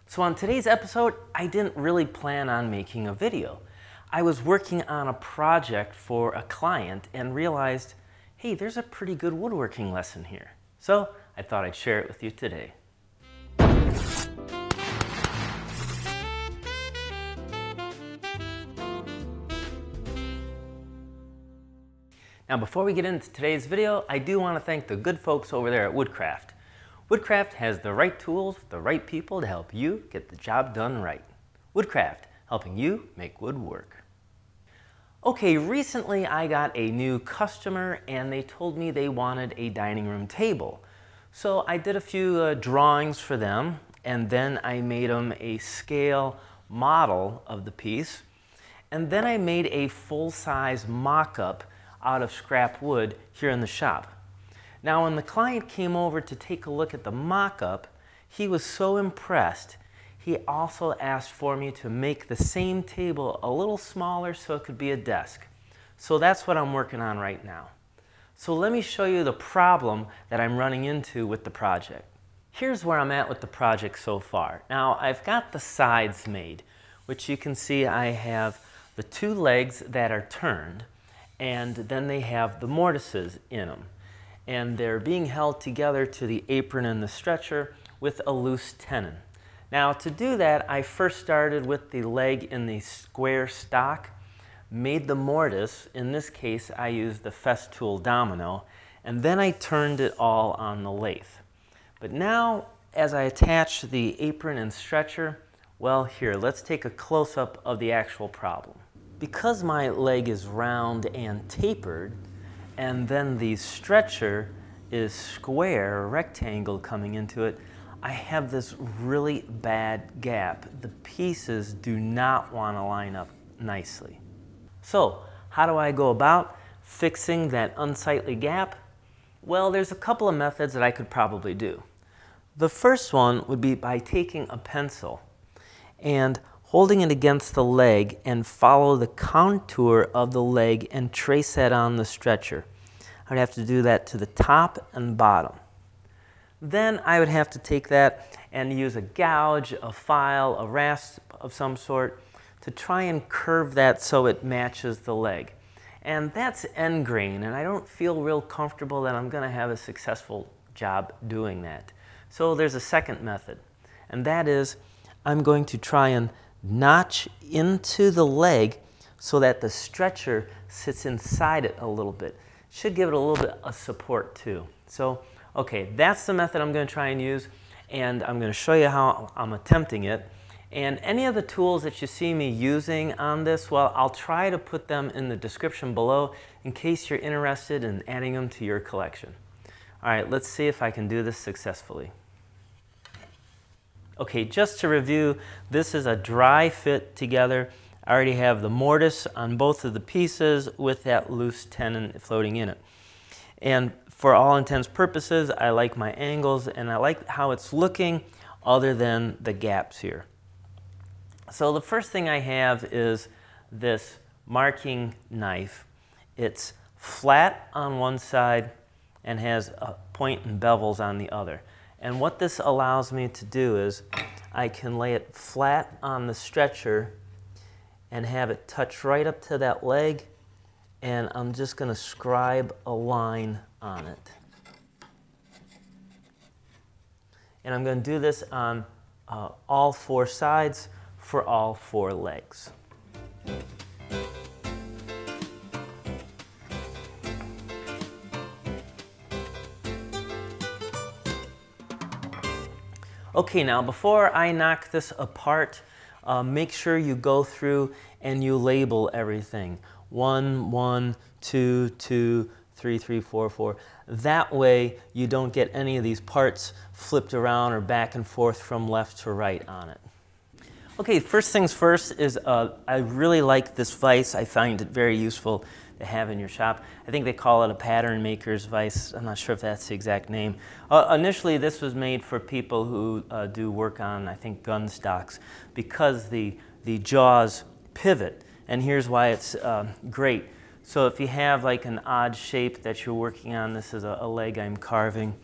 So on today's episode, I didn't really plan on making a video. I was working on a project for a client and realized, hey, there's a pretty good woodworking lesson here. So I thought I'd share it with you today. Now before we get into today's video, I do want to thank the good folks over there at Woodcraft. Woodcraft has the right tools, the right people to help you get the job done right. Woodcraft, helping you make wood work. Okay, recently I got a new customer and they told me they wanted a dining room table. So I did a few drawings for them, and then I made them a scale model of the piece, and then I made a full-size mock-up out of scrap wood here in the shop. Now when the client came over to take a look at the mock-up, he was so impressed, he also asked for me to make the same table a little smaller so it could be a desk. So that's what I'm working on right now. So let me show you the problem that I'm running into with the project. Here's where I'm at with the project so far. Now I've got the sides made, which you can see I have the two legs that are turned, and then they have the mortises in them. And they're being held together to the apron and the stretcher with a loose tenon. Now to do that, I first started with the leg in the square stock, made the mortise. In this case, I used the Festool domino, and then I turned it all on the lathe. But now, as I attach the apron and stretcher, well, here, let's take a close-up of the actual problem. Because my leg is round and tapered, and then the stretcher is square or rectangle coming into it, I have this really bad gap. The pieces do not want to line up nicely. So how do I go about fixing that unsightly gap? Well, there's a couple of methods that I could probably do. The first one would be by taking a pencil and holding it against the leg and follow the contour of the leg and trace that on the stretcher. I would have to do that to the top and bottom. Then I would have to take that and use a gouge, a file, a rasp of some sort to try and curve that so it matches the leg. And that's end grain, and I don't feel real comfortable that I'm going to have a successful job doing that. So there's a second method, and that is I'm going to try and notch into the leg so that the stretcher sits inside it a little bit. Should give it a little bit of support too. So, okay, that's the method I'm going to try and use, and I'm going to show you how I'm attempting it. And any of the tools that you see me using on this, well, I'll try to put them in the description below in case you're interested in adding them to your collection. All right, let's see if I can do this successfully. Okay, just to review, this is a dry fit together. I already have the mortise on both of the pieces with that loose tenon floating in it. And for all intents and purposes, I like my angles and I like how it's looking other than the gaps here. So the first thing I have is this marking knife. It's flat on one side and has a point and bevels on the other. And what this allows me to do is I can lay it flat on the stretcher and have it touch right up to that leg, and I'm just going to scribe a line on it. And I'm going to do this on all four sides for all four legs. Okay, now before I knock this apart, make sure you go through and you label everything. 1, 1, 2, 2, 3, 3, 4, 4. That way you don't get any of these parts flipped around or back and forth from left to right on it. Okay, first things first is I really like this vise. I find it very useful to have in your shop. I think they call it a pattern maker's vise. I'm not sure if that's the exact name. Initially, this was made for people who do work on, I think, gun stocks, because the jaws pivot. And here's why it's great. So if you have like an odd shape that you're working on, this is a leg I'm carving,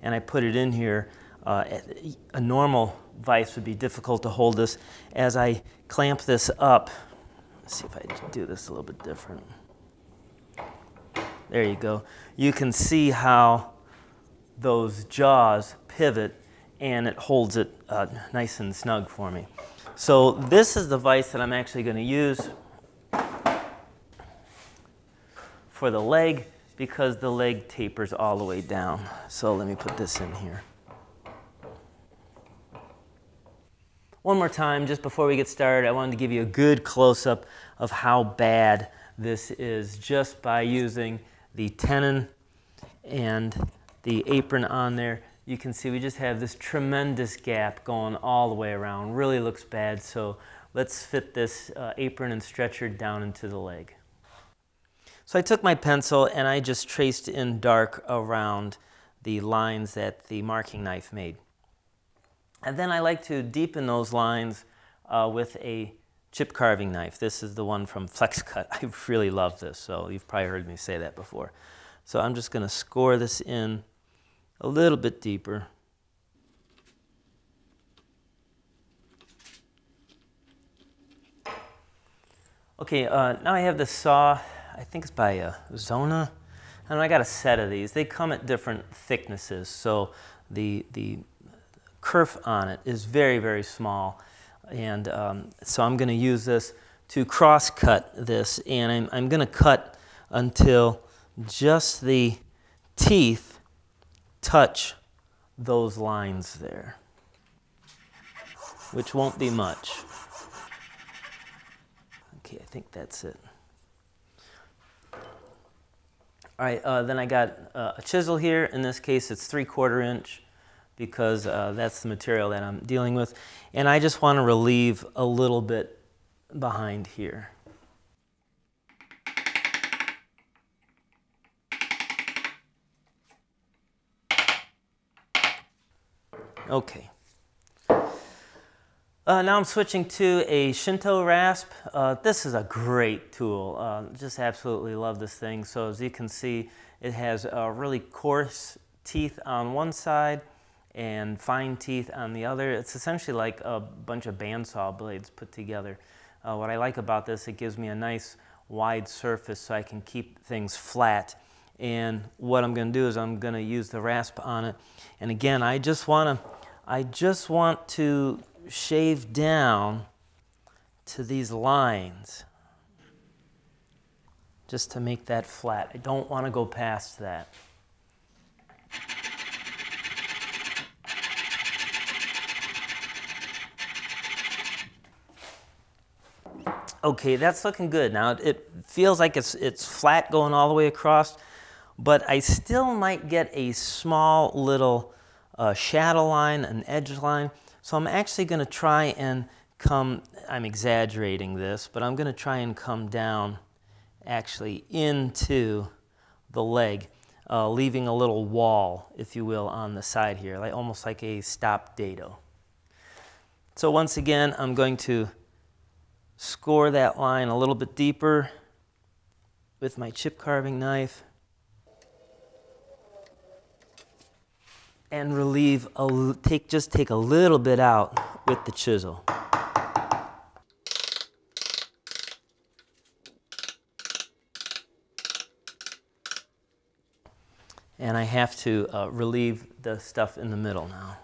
and I put it in here, a normal vise would be difficult to hold this. As I clamp this up, let's see if I do this a little bit different. There you go. You can see how those jaws pivot and it holds it nice and snug for me. So this is the vise that I'm actually going to use for the leg because the leg tapers all the way down. So let me put this in here. One more time, just before we get started, I wanted to give you a good close-up of how bad this is just by using the tenon and the apron on there. You can see we just have this tremendous gap going all the way around. Really looks bad, so let's fit this apron and stretcher down into the leg. So I took my pencil and I just traced in dark around the lines that the marking knife made. And then I like to deepen those lines with a chip carving knife. This is the one from Flex Cut. I really love this, so you've probably heard me say that before. So I'm just going to score this in a little bit deeper. Okay, now I have this saw. I think it's by Zona. And I got a set of these. They come at different thicknesses, so the kerf on it is very, very small. And so I'm going to use this to cross cut this, and I'm going to cut until just the teeth touch those lines there, which won't be much. Okay, I think that's it. All right, then I got a chisel here. In this case, it's 3/4 inch because that's the material that I'm dealing with. And I just want to relieve a little bit behind here. Okay. Now I'm switching to a Shinto rasp. This is a great tool. Just absolutely love this thing. So as you can see, it has really coarse teeth on one side and fine teeth on the other. It's essentially like a bunch of bandsaw blades put together. What I like about this, it gives me a nice wide surface so I can keep things flat. And what I'm going to do is I'm going to use the rasp on it. And again, I just want to shave down to these lines just to make that flat. I don't want to go past that. Okay, that's looking good. Now it feels like it's flat going all the way across, but I still might get a small little shadow line, an edge line. So I'm actually going to try and come, I'm exaggerating this, but I'm going to try and come down actually into the leg, leaving a little wall, if you will, on the side here, like, almost like a stop dado. So once again, I'm going to score that line a little bit deeper with my chip carving knife and relieve, just take a little bit out with the chisel. And I have to relieve the stuff in the middle now.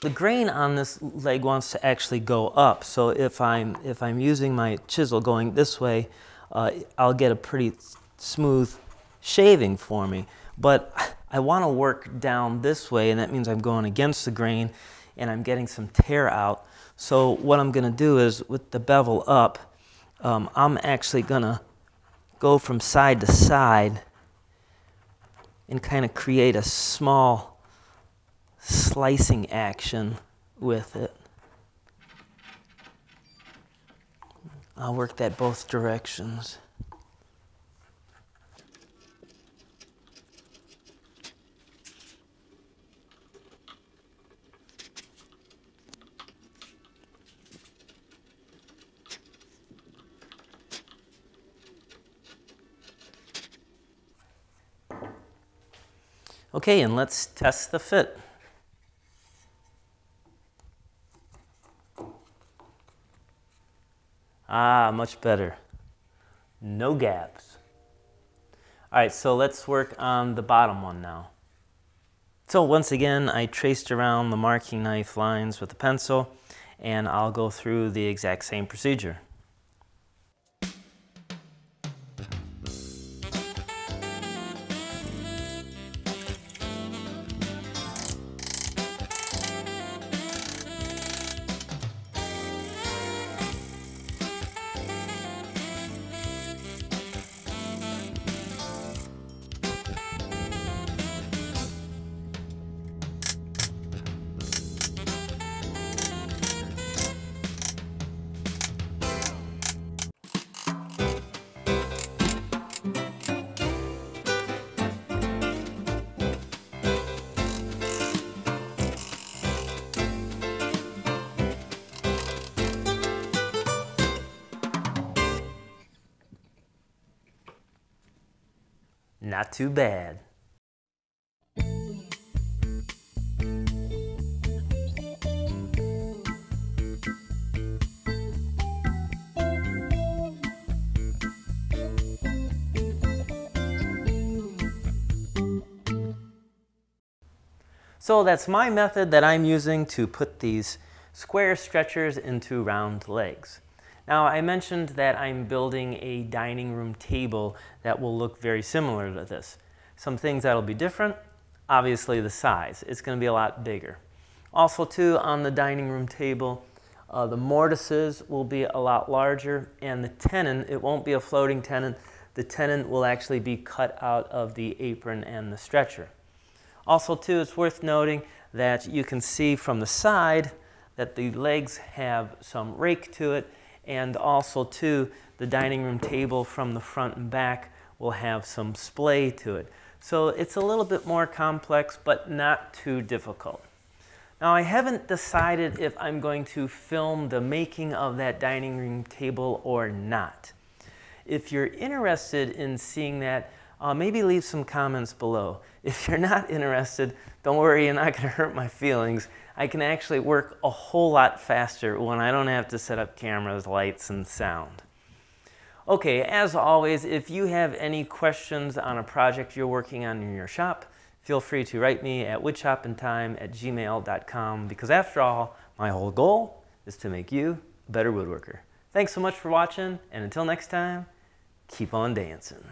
The grain on this leg wants to actually go up, so if I'm using my chisel going this way, I'll get a pretty smooth shaving for me. But I want to work down this way, and that means I'm going against the grain, and I'm getting some tear out. So what I'm going to do is, with the bevel up, I'm actually going to go from side to side and kind of create a small slicing action with it. I'll work that both directions. Okay, and let's test the fit. Ah, much better. No gaps. All right, so let's work on the bottom one now. So once again, I traced around the marking knife lines with a pencil, and I'll go through the exact same procedure. Not too bad. So that's my method that I'm using to put these square stretchers into round legs. Now, I mentioned that I'm building a dining room table that will look very similar to this. Some things that'll be different, obviously the size. It's going to be a lot bigger. Also too, on the dining room table, the mortises will be a lot larger, and the tenon, it won't be a floating tenon. The tenon will actually be cut out of the apron and the stretcher. Also too, it's worth noting that you can see from the side that the legs have some rake to it, and also too, the dining room table from the front and back will have some splay to it. So it's a little bit more complex, but not too difficult. Now, I haven't decided if I'm going to film the making of that dining room table or not. If you're interested in seeing that, maybe leave some comments below. If you're not interested, don't worry, you're not going to hurt my feelings. I can actually work a whole lot faster when I don't have to set up cameras, lights, and sound. Okay, as always, if you have any questions on a project you're working on in your shop, feel free to write me at woodshopintime@gmail.com, because after all, my whole goal is to make you a better woodworker. Thanks so much for watching, and until next time, keep on dancing.